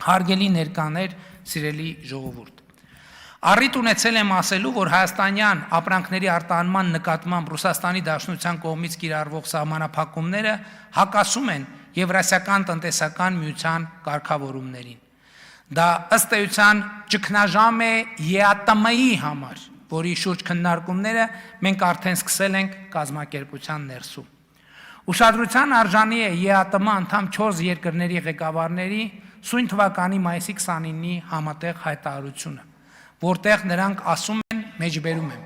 Հարգելի ներկաներ, սիրելի ժողովուրդ։ Առիթ ունեցել եմ ասելու, որ հայաստանյան ապրանքների արտահանման նկատմամբ Ռուսաստանի Դաշնության կողմից կիրառվող սահմանափակումները հակասում են Եվրասիական տնտեսական միության կարգավորումներին։ Դա ըստ էության ճգնաժամ է ԵԱՏՄ-ի համար, որի շուրջ քննարկումները մենք արդեն սկսել ենք կազմակերպության ներսում։ Ուշադրության արժանի է ԵԱՏՄ անդամ 4 երկրների ղեկավարների սույն թվականի մայիսի 29-ի համատեղ հայտարարությունը, որտեղ նրանք ասում են, մեջբերում եմ.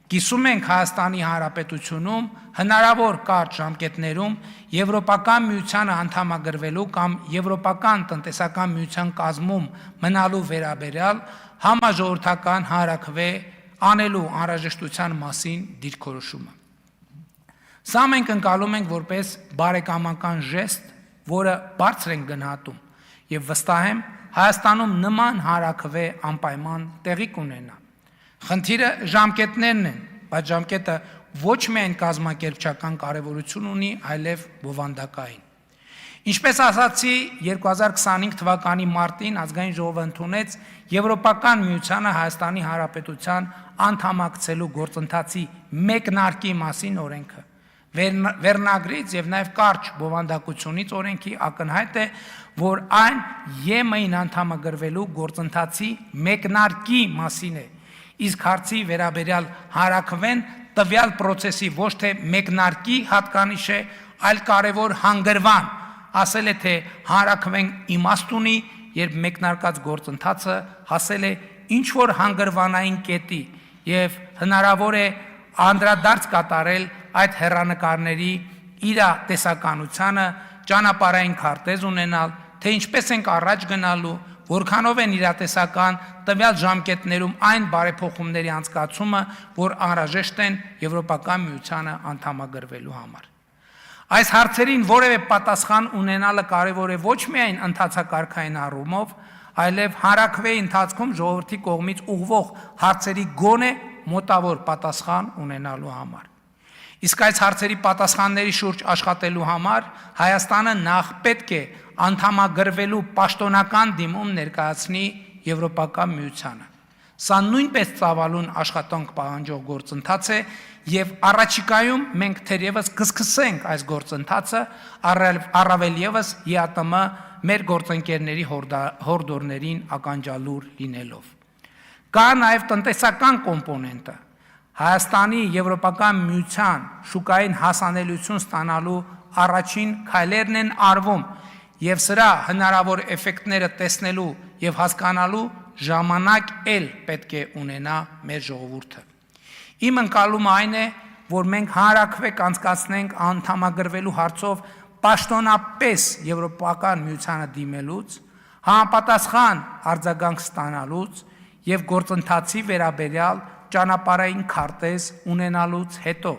կիսում ենք Հայաստանի Հանրապետությունում հնարավոր կարճ ժամկետներում Եվրոպական միությանը անդամագրվելու կամ Եվրոպական տնտեսական միության կազմում մնալու վերաբերյալ համաժողովրդական հանրաքվե անելու անհրաժեշտության մասին դիրքորոշումը։ Սա մենք ընկալում ենք որպես բարեկամական ժեստ, որը բարձր ենք գնահատում, եւ վստահ եմ Հայաստանում նման հանրաքվե անպայման տեղի կունենա։ Խնդիրը ժամկետներն են, բայց ժամկետը ոչ միայն կազմակերպչական կարևորություն ունի, այլև բովանդակային։ Ինչպես ասացի, 2025 թվականի մարտին ազգային ժողովը ընդունեց Եվրոպական միությանը Հայաստանի Հանրապետության անդամակցելու գործընթացի մեկնարկի մասին օրենքը։ Վերնագրից եւ նաեւ կարճ բովանդակությունից օրենքի ակնհայտ է, որ այն ԵՄ-ին անդամագրվելու գործընթացի մեկնարկի մասին է, իսկ հարցի վերաբերյալ հանրաքվեն տվյալ process-ի ոչ թե մեկնարկի հատկանիշ է, այլ կարևոր հանգրվան, ասել է թե հանրաքվեն իմաստ ունի, երբ մեկնարկած գործընթացը հասել է ինչ-որ հանգրվանային կետի եւ հնարավոր է անդրադարձ կատարել այդ հեռանկարների իր տեսականությանը, ճանապարհային քարտեզ ունենալ, թե ինչպես ենք առաջ գնալու, որքանով են իրատեսական տվյալ ժամկետներում այն բարեփոխումների անցկացումը, որ անհրաժեշտ են Եվրոպական միությանը անդամագրվելու համար։ Այս հարցերին որևէ պատասխան ունենալը կարևոր է ոչ միայն ընթացակարգային առումով, այլև հանրաքվեի ընթացքում ժողովրդի կողմից ուղղվող հարցերի գոնե մոտավոր պատասխան ունենալու համար։ Իսկ այս հարցերի պատասխանների շուրջ աշխատելու համար Հայաստանը նախ պետք է անդամագրվելու պաշտոնական դիմում ներկայացնի Եվրոպական միությանը։ Սա նույնպես ծավալուն աշխատանք պահանջող գործընթաց է եւ առաջիկայում մենք թերևս կսկսենք այս գործընթացը առավել եւս ԵԱՏՄ մեր գործընկերների հորդորներին ականջալուր լինելով։ Կա նաեւ տնտեսական կոմպոնենտը։ Հայաստանի Եվրոպական միության շուկային հասանելիություն ստանալու առաջին քայլերն են արվում եւ սրա հնարավոր էֆեկտները տեսնելու եւ հասկանալու ժամանակ էլ պետք է ունենա մեր ժողովուրդը։ Իմ ընկալումը այն է, որ մենք հանրաքվե կանցկացնենք անդամագրվելու հարցով պաշտոնապես Եվրոպական միությանը դիմելուց, համապատասխան արձագանք ստանալուց եւ գործընթացի վերաբերյալ ճանապարհային քարտեզ ունենալուց հետո։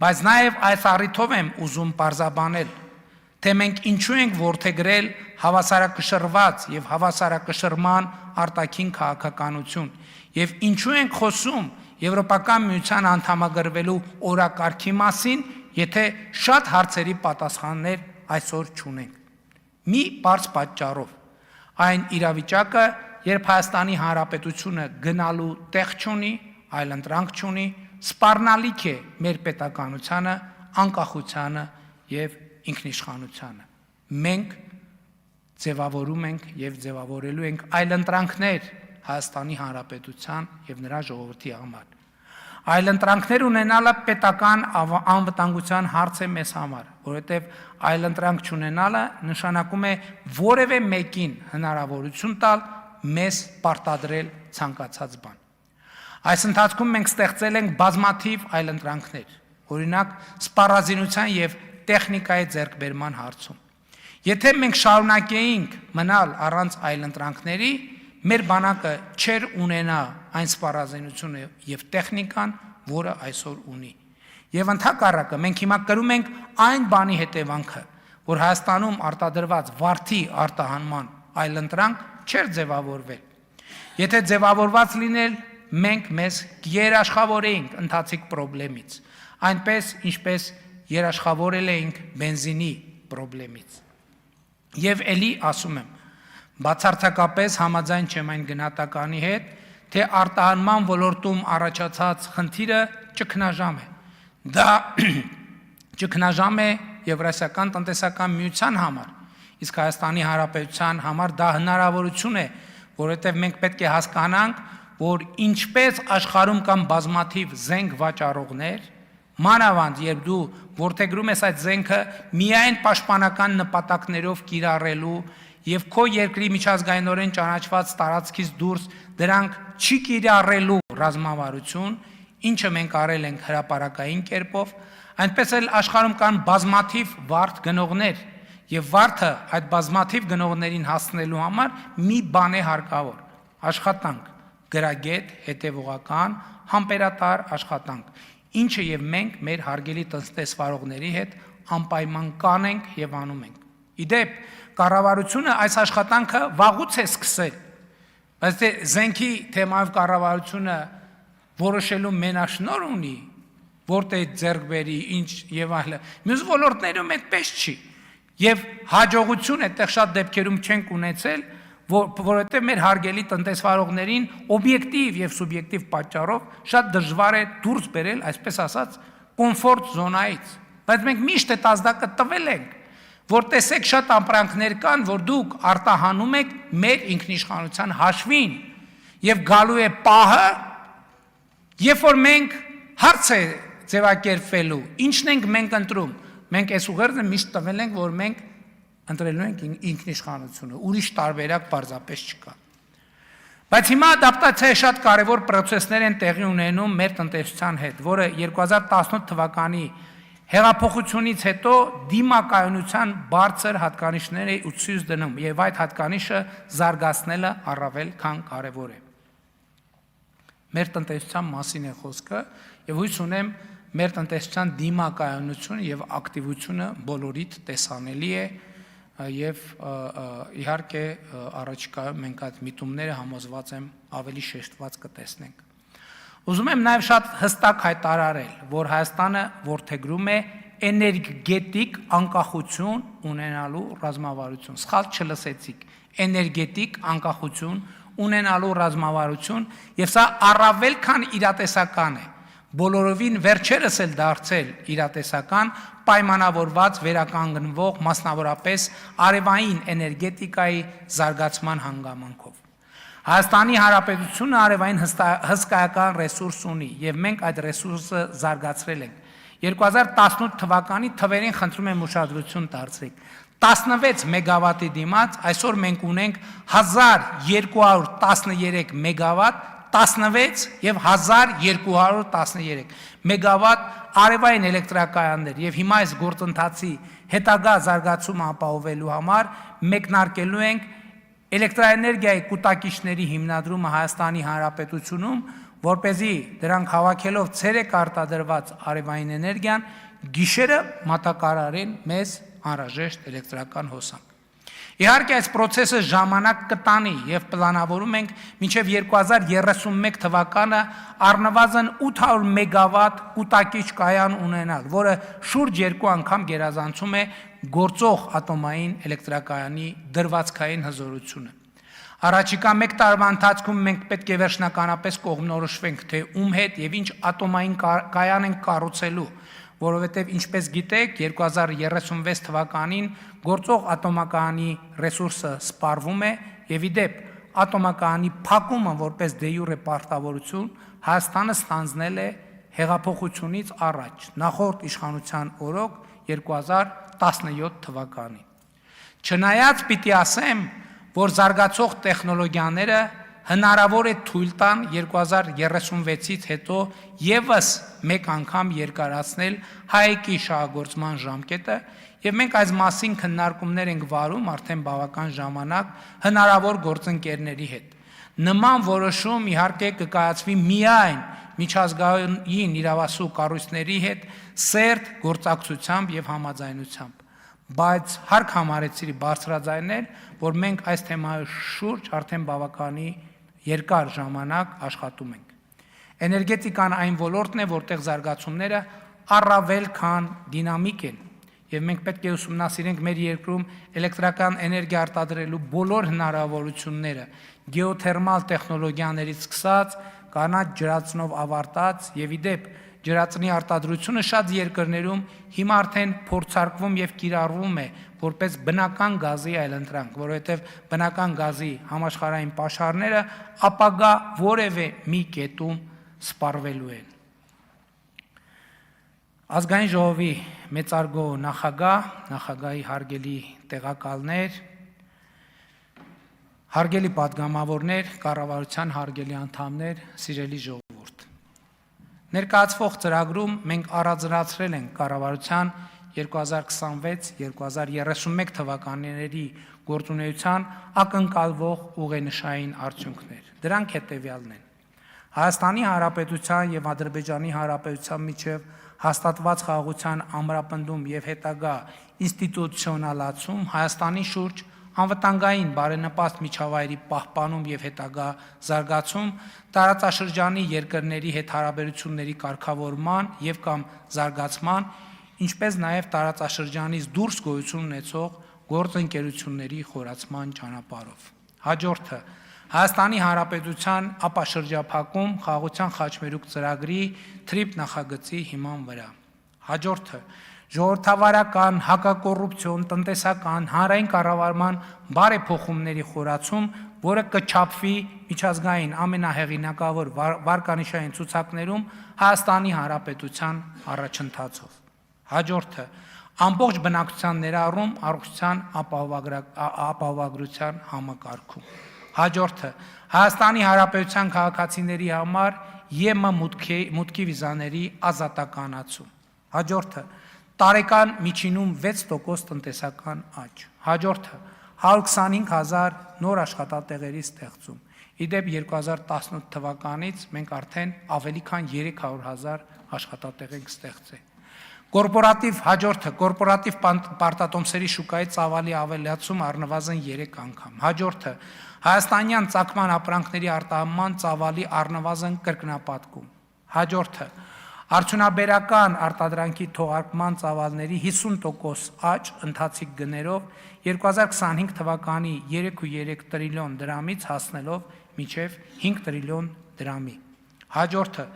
Բայց նաեւ այս առիթով եմ ուզում պարզաբանել, թե մենք ինչու ենք որդեգրել հավասարակշռված եւ հավասարակշռման արտաքին քաղաքականություն եւ ինչու ենք խոսում Եվրոպական միության անդամագրվելու օրակարգի մասին, եթե շատ հարցերի պատասխաններ այսօր չունենք։ Մի բարձ պատճառով այն իրավիճակը, երբ Հայաստանի Հանրապետությունը գնալու տեղ չունի, այլ ընտրանք չունի, սպառնալիք է մեր պետականությանը, անկախությանը եւ ինքնիշխանությանը։ Մենք ձևավորում ենք եւ ձևավորելու ենք այլ ընտրանքներ Հայաստանի Հանրապետության եւ նրա ժողովրդի համար։ Այլ ընտրանքներ ունենալը պետական անվտանգության հարց է մեզ համար, որովհետեւ այլ ընտրանք չունենալը նշանակում է որևէ մեկին հնարավորություն տալ մեզ պարտադրել ցանկացած բան։ Այս ընթացքում մենք ստեղծել ենք բազմաթիվ այլընտրանքներ, օրինակ սպառազինության եւ տեխնիկայի ձեռքբերման հարցում։ Եթե մենք շարունակեինք մնալ առանց այլընտրանքների, մեր բանակը չէր ունենա այն սպառազինությունը եւ տեխնիկան, որը այսօր ունի։ Եվ ընդհակառակը մենք հիմա կրում ենք այն բանի հետևանքը, որ Հայաստանում արտադրված վարդի արտահանման այլընտրանք չէր ձևավորվել։ Եթե ձևավորված լինել, մենք մեզ երաշխավորեինք ընթացիկ խնդրից, այնպես ինչպես երաշխավորել էինք բենզինի խնդրից։ Եվ էլի ասում եմ, Բացարձակապես համաձայն չեմ այն գնահատականի հետ, թե արտահանման ոլորտում առաջացած խնդիրը ճգնաժամ է։ Դա ճգնաժամ է Եվրասիական տնտեսական միության համար, իսկ Հայաստանի Հանրապետության համար դա հնարավորություն է, որովհետև մենք պետք է հասկանանք, որ ինչպես աշխարհում կան բազմաթիվ զենք վաճառողներ, մանավանդ երբ դու որդեգրում ես այդ զենքը միայն պաշտպանական նպատակներով կիրառելու եւ քո երկրի միջազգայինորեն ճանաչված տարածքից դուրս դրանք չի կիրառելու ռազմավարություն, ինչը մենք արել ենք հրապարակային կերպով, այնպես էլ աշխարհում կան բազմաթիվ վարդ գնողներ եւ վարդը այդ բազմաթիվ գնողներին հասնելու համար մի բան է հարկավոր՝ աշխատանք, գրագետ, հետևողական, համբերատար աշխատանք, ինչը եւ մենք մեր հարգելի տնտեսվարողների հետ անպայման կանենք եւ անում ենք։ Իդեպ կառավարությունը այս աշխատանքը վաղուց է սկսել, բայց զենքի թեմայով կառավարությունը որոշելու մենաշնոր ունի, որտեղ ձեռք բերի, ինչ եւ այլը։ Մյուս ոլորտներում այդպես չի։ Եվ հաջողություն այդտեղ շատ դեպքերում չենք ունեցել, որովհետև մեր հարգելի տնտեսվարողներին օբյեկտիվ եւ սուբյեկտիվ պատճառով շատ դժվար է դուրս բերել, այսպես ասած, կոմֆորտ զոնայից։ Բայց մենք միշտ այդ ազդակը տվել ենք, որ տեսեք շատ ապրանքներ կան, որ դուք արտահանում եք մեր ինքնիշխանության հաշվին եւ գալու է պահը, երբ որ մենք հարց է ձևակերպվելու, ինչն ենք մենք ընտրում։ Մենք այս ուղերձը միշտ տվել ենք, որ մենք ընտրելու ենք ինքնիշխանությունը, ուրիշ տարբերակ պարզապես չկա։ Բայց հիմա ադապտացիայի շատ կարևոր պրոցեսներ են տեղի ունենում մեր տնտեսության հետ, որը 2018 թվականի հեղափոխությունից հետո դիմակայունության բարձր հատկանիշներ է ուսույց դնում եւ այդ հատկանիշը զարգացնելը առավել քան կարևոր է։ Մեր տնտեսության մասին է խոսքը եւ հույս ունեմ մեր տնտեսության դիմակայունությունը եւ ակտիվությունը բոլորիդ տեսանելի է եւ իհարկե առաջիկայում մենք այդ միտումները համոզված եմ ավելի շեշտված կտեսնենք։ Ուզում եմ նաև շատ հստակ հայտարարել, որ Հայաստանը որդեգրում է էներգետիկ անկախություն ունենալու ռազմավարություն։ Սխալ չլսեցիք, էներգետիկ անկախություն ունենալու ռազմավարություն, եւ սա առավել քան իրատեսական է։ Բոլորովին վերջերս էլ դարձել իրատեսական պայմանավորված վերականգնվող մասնավորապես արևային էներգետիկայի զարգացման հանգամանքով։ Հայաստանի Հանրապետությունը արևային հսկայական ռեսուրս ունի եւ մենք այդ ռեսուրսը զարգացրել ենք։ 2018 թվականի թվերին խնդրում եմ ուշադրություն դարձրեք։ 16 մեգավատի դիմաց այսօր մենք ունենք 1213 մեգավատ, 16 եւ 1213 մեգավատ արևային էլեկտրակայաններ եւ հիմա այս գործընթացի հետագա զարգացումը ապահովելու համար մեկնարկելու ենք էլեկտրաէներգիայի կուտակիչների հիմնադրումը Հայաստանի Հանրապետությունում, որպեսզի դրանք հավաքելով ցերեկ արտադրված արևային էներգիան գիշերը մատակարարեն մեզ անհրաժեշտ էլեկտրական հոսանք։ Իհարկե այս process-ը ժամանակ կտանի եւ պլանավորում ենք մինչեւ 2031 թվականը առնվազն 800 մեգավատ կուտակիչ կայան ունենալ, որը շուրջ 2 անգամ գերազանցում է գործող ատոմային էլեկտրակայանի դրվածքային հզորությունը։ Առաջիկա 1 տարվա ընթացքում մենք պետք է վերջնականապես կողմնորոշվենք, թե ում հետ եւ ինչ ատոմային կայան ենք կառուցելու, որովհետև ինչպես գիտեք 2036 թվականին գործող ատոմակայանի ռեսուրսը սպառվում է եւ իդեպ ատոմակայանի փակումը որպես դե յուրե պարտավորություն Հայաստանը ստանձնել է հեղափոխությունից առաջ նախորդ իշխանության օրոք 2017 թվականին։ Չնայած պիտի ասեմ, որ զարգացող տեխնոլոգիաները հնարավոր է թույլ տան 2036-ից հետո եւս մեկ անգամ երկարացնել հայեկի շահագործման ժամկետը եւ մենք այս մասին քննարկումներ ենք վարում արդեն բավական ժամանակ հնարավոր գործընկերների հետ։ Նման որոշում իհարկե կկայացվի միայն միջազգային իրավասու կառույցների հետ սերտ գործակցությամբ եւ համաձայնությամբ։ Բայց հարկ համարեցի բարձրաձայնել, որ մենք այս թեմայի շուրջ արդեն բավականի երկար ժամանակ աշխատում ենք։ Էներգետիկան այն ոլորտն է, որտեղ զարգացումները առավել քան դինամիկ են եւ մենք պետք է ուսումնասիրենք մեր երկրում էլեկտրական էներգիա արտադրելու բոլոր հնարավորությունները, գեոթերմալ տեխնոլոգիաներից սկսած, կանաչ ջրածնով ավարտած եւ իդեպ ջրածնի արտադրությունը շատ երկրներում հիմա արդեն փորձարկվում եւ կիրառվում է որպես բնական գազի այլընտրանք, որովհետեւ բնական գազի համաշխարհային պաշարները ապագա որևէ մի կետում սպառվելու են։ Ազգային ժողովի մեծարգո նախագահի հարգելի տեղակալներ, հարգելի պատգամավորներ, կառավարության հարգելի անդամներ, սիրելի ժողովուրդ։ Ներկայացվող ծրագրում մենք առանձնացրել ենք կառավարության 2026-2031 թվականների գործունեության ակնկալվող ուղենշային արդյունքներ։ Դրանք հետևյալն են. Հայաստանի Հանրապետության եւ Ադրբեջանի Հանրապետության միջև հաստատված խաղաղության ամրապնդում եւ հետագա ինստիտուցիոնալացում, Հայաստանի շուրջ անվտանգային բարենպաստ միջավայրի պահպանում եւ հետագա զարգացում, տարածաշրջանի երկրների հետ հարաբերությունների կարգավորման եւ կամ զարգացման, ինչպես նաեւ տարածաշրջանից դուրս գոյություն ունեցող գործընկերությունների խորացման ճանապարհով։ Հաջորդը Հայաստանի Հանրապետության ապաշրջափակում խաղաղության խաչմերուկ ծրագրի թրիփ նախագծի հիման վրա։ Հաջորդը ժողովրդավարական, հակակոռուպցիոն, տնտեսական, հանրային կառավարման բարեփոխումների խորացում, որը կչափվի միջազգային ամենահեղինակավոր վարկանիշային ցուցակներում Հայաստանի Հանրապետության առաջընթացով։ Հաջորդը ամբողջ բնակչության ներառում առողջության ապահովագրության համակարգում։ Հաջորդը Հայաստանի Հանրապետության քաղաքացիների համար ԵՄ մուտքի վիզաների ազատականացում։ Հաջորդը տարեկան միջինում 6% տնտեսական աճ։ Հաջորդը 125,000 նոր աշխատատեղերի ստեղծում։ Իդեպ 2018 թվականից մենք արդեն ավելի քան 300,000 աշխատատեղ ենք ստեղծել։ Հաջորդը կորպորատիվ պարտատոմսերի շուկայի ծավալի ավելացում առնվազն 3 անգամ։ Հաջորդը հայաստանյան ծագման ապրանքների արտահանման ծավալի առնվազն կրկնապատկում։ Հաջորդը արդյունաբերական արտադրանքի թողարկման ծավալների 50% աճ ընթացիկ գներով 2025 թվականի 3.3 տրիլիոն դրամից հասնելով մինչև 5 տրիլիոն դրամի։ Հաջորդը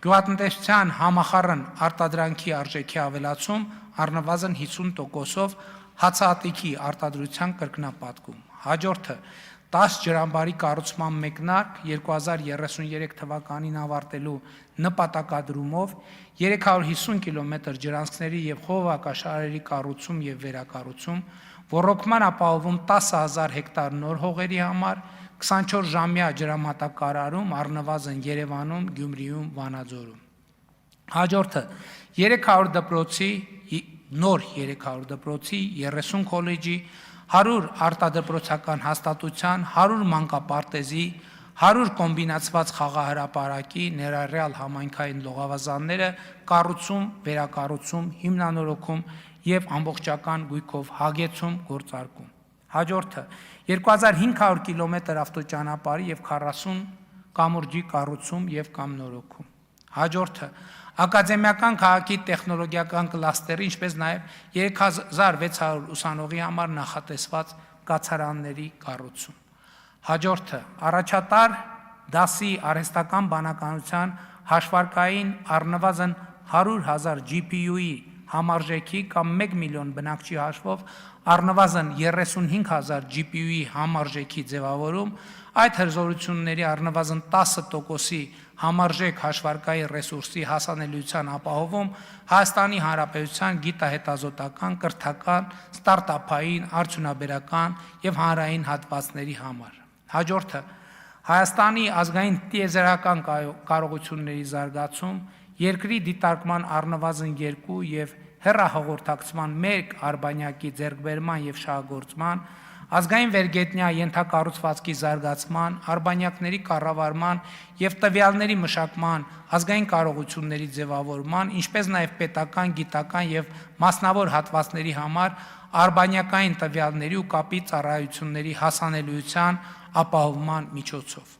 գյուղատնտեսության համախառն արտադրանքի արժեքի ավելացում առնվազն 50%-ով հացահատիկի արտադրության կրկնապատկում։ Հաջորդը 10 ջրամբարի կառուցման մեկնարկ 2033 թվականին ավարտելու նպատակադրումով 350 կիլոմետր ջրանցքների եւ խողովակաշարերի կառուցում եւ վերակառուցում, ոռոգման ապահովում 10,000 հեկտար նոր հողերի համար, 24-ժամյա ջրամատակարարում առնվազն Երևանում, Գյումրիում, Վանաձորում։ Հաջորդը 300 դպրոցի, նոր 300 դպրոցի, 30 քոլեջի, 100 արտադպրոցական հաստատության, 100 մանկապարտեզի, 100 կոմբինացված խաղահրապարակի, ներառյալ համայնքային լողավազանները կառուցում, վերակառուցում, հիմնանորոգում եւ ամբողջական գույքով հագեցում, գործարկում։ Հաջորդը 2500 կիլոմետր ավտոճանապարհի եւ 40 կամուրջի կառուցում եւ կամ նորոգում։ Հաջորդը ակադեմիական քաղաքի տեխնոլոգիական կլաստերի, ինչպես նաեւ 3600 ուսանողի համար նախատեսված կացարանների կառուցում։ Հաջորդը առաջատար դասի արհեստական բանականության հաշվարկային առնվազն 100,000 GPU-ի համարժեքի կամ 1 միլիոն բնակչի հաշվով առնվազն 35,000 GPU-ի համարժեքի ձևավորում, այդ հզորությունների առնվազն 10%-ի համարժեք հաշվարկային ռեսուրսի հասանելիության ապահովում Հայաստանի Հանրապետության գիտահետազոտական, կրթական, ստարտափային, արդյունաբերական եւ հանրային հատվածների համար։ Հաջորդը Հայաստանի ազգային տիեզերական կարողությունների զարգացում, երկրի դիտարկման առնվազն 2 եւ հեռահաղորդակցման 1 արբանյակի ձեռքբերման եւ շահագործման, ազգային վերգետնյա ենթակառուցվածքի զարգացման, արբանյակների կառավարման եւ տվյալների մշակման, ազգային կարողությունների ձևավորման, ինչպես նաեւ պետական, գիտական եւ մասնավոր հատվածների համար արբանյակային տվյալների ու կապի ծառայությունների հասանելիության ապահովման միջոցով։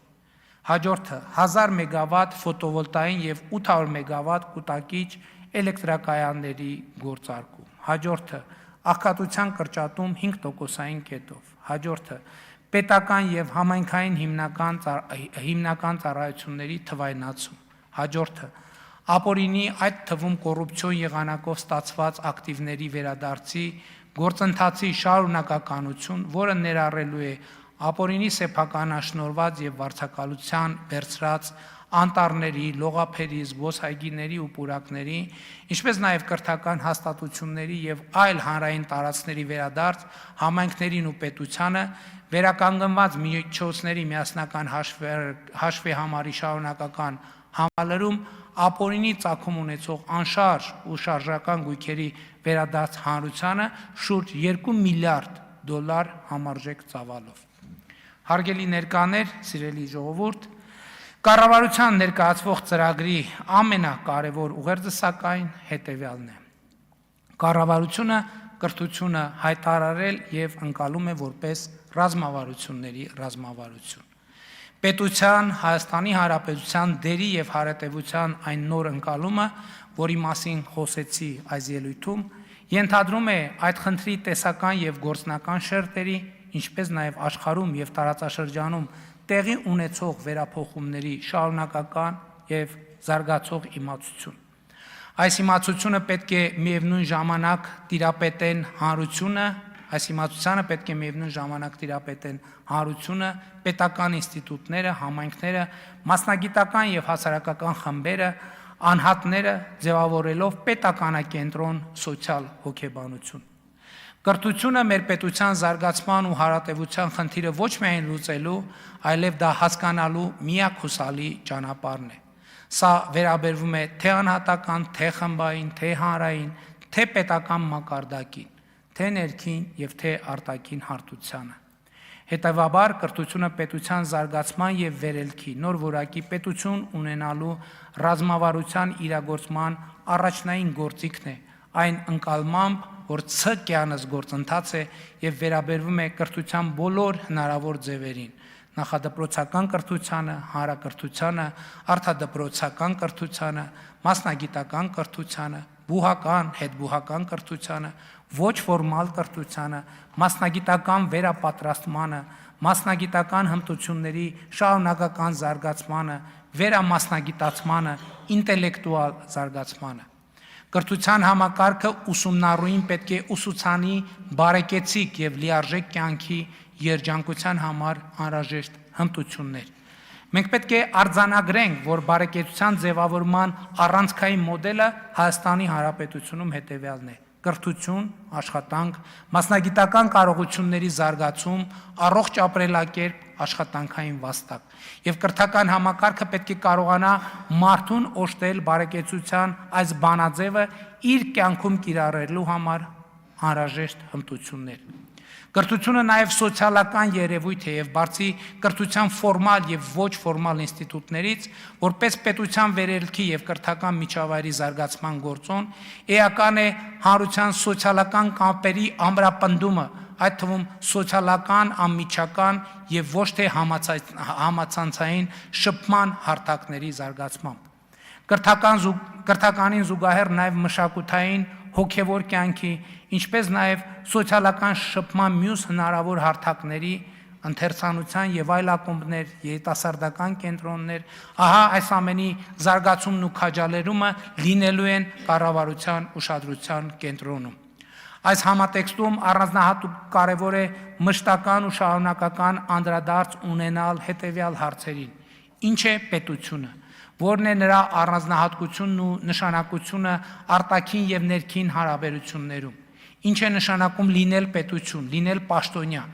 Հաջորդը 1000 մեգավատ ֆոտովոլտային եւ 800 մեգավատ կուտակիչ էլեկտրակայանների գործարկում։ Հաջորդը աղքատության կրճատում 5%-ային կետով։ Հաջորդը պետական եւ համայնքային հիմնական ծառայությունների թվայնացում։ Հաջորդը ապօրինի, այդ թվում կոռուպցիոն եղանակով ստացված ակտիվների վերադարձի գործընթացի շարունակականություն, որը ներառելու է ապօրինի սեփականաշնորհված եւ վարձակալության վերցրած անտառների, լողափերի, զբոսայգիների ու պուրակների, ինչպես նաև կրթական հաստատությունների եւ այլ հանրային տարածքների վերադարձ համայնքներին ու պետությանը, վերականգնված միջոցների միասնական հաշվի համարի շարունակական համալրում, ապօրինի ծագում ունեցող անշարժ ու շարժական գույքերի վերադարձ հանրությանը շուրջ $2 միլիարդ համարժեք ծավալով։ Հարգելի ներկաներ, սիրելի ժողովուրդ, կառավարության ներկայացվող ծրագրի ամենակարևոր ուղերձը սակայն հետևյալն է։ Կառավարությունը կրթությունը հայտարարել եւ ընկալում է որպես ռազմավարությունների ռազմավարություն։ Պետության, Հայաստանի Հանրապետության դերի եւ հարատեվության այն նոր ընկալումը, որի մասին խոսեցի այս ելույթում, ենթադրում է այդ խնդրի տեսական եւ գործնական շերտերի, ինչպես նաև աշխարհում եւ տարածաշրջանում տեղի ունեցող վերափոխումների շարունակական եւ զարգացող իմացություն։ Այս իմացությունը պետք է միևնույն ժամանակ տիրապետեն հանրությունը, այս իմացությանը պետք է միևնույն ժամանակ տիրապետեն հանրությունը, պետական ինստիտուտները, համայնքները, մասնագիտական եւ հասարակական խմբերը, անհատները ձևավորելով պետականակենտրոն սոցիալ հոգեբանություն։ Կրթությունը մեր պետության զարգացման ու հարատևության խնդիրը ոչ միայն լուծելու, այլև դա հասկանալու միակ հուսալի ճանապարհն է։ Սա վերաբերվում է թե անհատական, թե խմբային, թե հանրային, թե պետական մակարդակին, թե ներքին եւ թե արտաքին հարթությանը։ Հետևաբար կրթությունը պետության զարգացման եւ վերելքի նոր որակի պետություն ունենալու ռազմավարության իրագործման առաջնային գործիքն է, այն ընկալմամբ, որ ցկյանս գործընթաց է եւ վերաբերվում է կրթության բոլոր հնարավոր ձևերին՝ նախադպրոցական կրթությանը, հանրակրթությանը, արտադպրոցական կրթությանը, մասնագիտական կրթությանը, բուհական, հետբուհական կրթությանը, ոչ ֆորմալ կրթությանը, մասնագիտական վերապատրաստմանը, մասնագիտական հմտությունների շարունակական զարգացմանը, վերամասնագիտացմանը, ինտելեկտուալ զարգացմանը։ Կրթության համակարգը ուսումնառուին պետք է ուսուցանի բարեկեցիկ եւ լիարժեք կյանքի երջանկության համար անհրաժեշտ հմտություններ։ Մենք պետք է արձանագրենք, որ բարեկեցության ձևավորման առանցքային մոդելը Հայաստանի Հանրապետությունում հետևյալն է. կրթություն, աշխատանք, մասնագիտական կարողությունների զարգացում, առողջ ապրելակերպ, աշխատանքային վաստակ։ Եվ կրթական համակարգը պետք է կարողանա մարդուն օժտել բարեկեցության այս բանաձևը իր կյանքում կիրառելու համար անհրաժեշտ հմտություններ։ Կրթությունը նաև սոցիալական երևույթ է եւ բացի կրթության ֆորմալ եւ ոչ ֆորմալ ինստիտուտներից, որպես պետության վերելքի եւ կրթական միջավայրի զարգացման գործոն, էական է հանրության սոցիալական կապերի ամրապնդումը, այդ թվում սոցիալական, անմիջական եւ ոչ թե համացանցային շփման հարթակների զարգացմամբ։ Կրթականին զուգահեռ նաև մշակութային, հոգևոր կյանքի, ինչպես նաև սոցիալական շփման մյուս հնարավոր հարթակների, ընթերցանության եւ այլ ակումբներ, երիտասարդական կենտրոններ, ահա այս ամենի զարգացումն ու քաջալերումը լինելու են կառավարության ուշադրության կենտրոնում։ Այս համատեքստում առանձնահատուկ կարևոր է մշտական ու շարունակական անդրադարձ ունենալ հետևյալ հարցերին. Ինչ է պետությունը, որն է նրա առանձնահատկությունն ու նշանակությունը արտաքին եւ ներքին հարաբերություններում, ինչ է նշանակում լինել պետություն, լինել պաշտոնյա,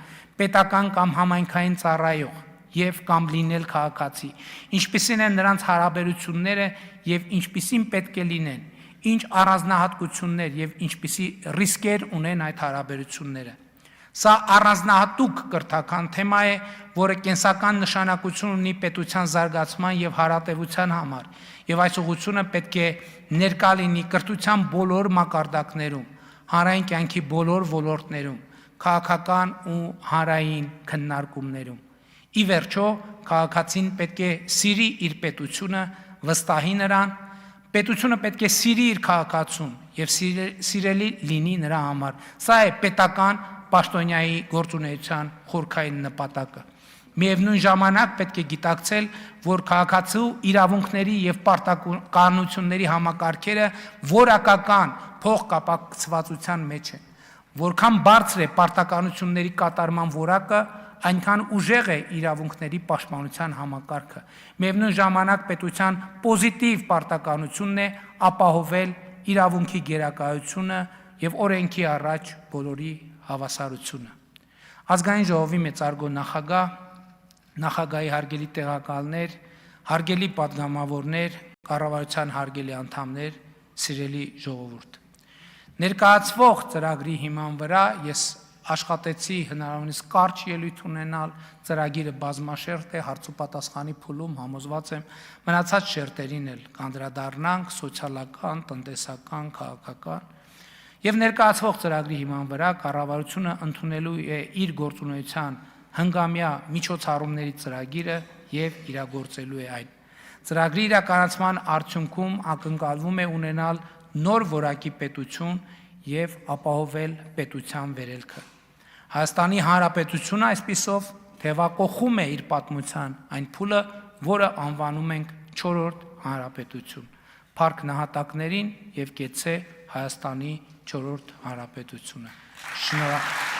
պետական կամ համայնքային ծառայող եւ կամ լինել քաղաքացի, ինչպիսին են նրանց հարաբերությունները եւ ինչպիսին պետք է լինեն, ինչ առանձնահատկություններ եւ ինչպիսի ռիսկեր ունեն այդ հարաբերությունները։ Սա առանձնահատուկ կրթական թեմա է, որը կենսական նշանակություն ունի պետության զարգացման եւ հարատեվության համար, եւ այս ուղղությունը պետք է ներկա լինի կրթության բոլոր մակարդակներում, հանրային կյանքի բոլոր ոլորտներում, քաղաքական ու հանրային քննարկումներում։ Ի վերջո, քաղաքացին պետք է սիրի իր պետությունը, վստահի նրան, պետությունը պետք է սիրի իր քաղաքացուն եւ սիրելի լինի նրա համար։ Սա է պետական պաշտոնյայի գործունեության խորքային նպատակը։ Միևնույն ժամանակ պետք է գիտակցել, որ քաղաքացու իրավունքների եւ պարտականությունների համակարգերը որակական փոխկապակցվածության մեջ են։ Որքան բարձր է պարտականությունների կատարման որակը, այնքան ուժեղ է իրավունքների պաշտպանության համակարգը։ Միևնույն ժամանակ պետության պոզիտիվ պարտականությունն է ապահովել իրավունքի գերակայությունը եւ օրենքի առաջ բոլորի հավասարությունը։ Ազգային ժողովի մեծարգո նախագահի հարգելի տեղակալներ, հարգելի պատգամավորներ, կառավարության հարգելի անդամներ, սիրելի ժողովուրդ։ Ներկայացվող ծրագրի հիման վրա ես աշխատեցի հնարավորինս կարճ ելույթ ունենալ, ծրագիրը բազմաշերտ է, հարցուպատասխանի փուլում համոզված եմ մնացած շերտերին էլ կանդրադառնանք, սոցիալական, տնտեսական, քաղաքական, եւ ներկայացվող ծրագրի հիման վրա կառավարությունը ընդունելու է իր գործունեության հնգամյա միջոցառումների ծրագիրը եւ իրագործելու է այն։ Ծրագրի իրականացման արդյունքում ակնկալվում է ունենալ նոր որակի պետություն եւ ապահովել պետության վերելքը։ Հայաստանի Հանրապետությունը այսպիսով թևակողում է իր պատմության այն փուլը, որը անվանում ենք 4-րդ հանրապետություն։ Փառք նահատակներին եւ կեցցե Հայաստանի 4-րդ հանրապետությունը։ Շնորհակալ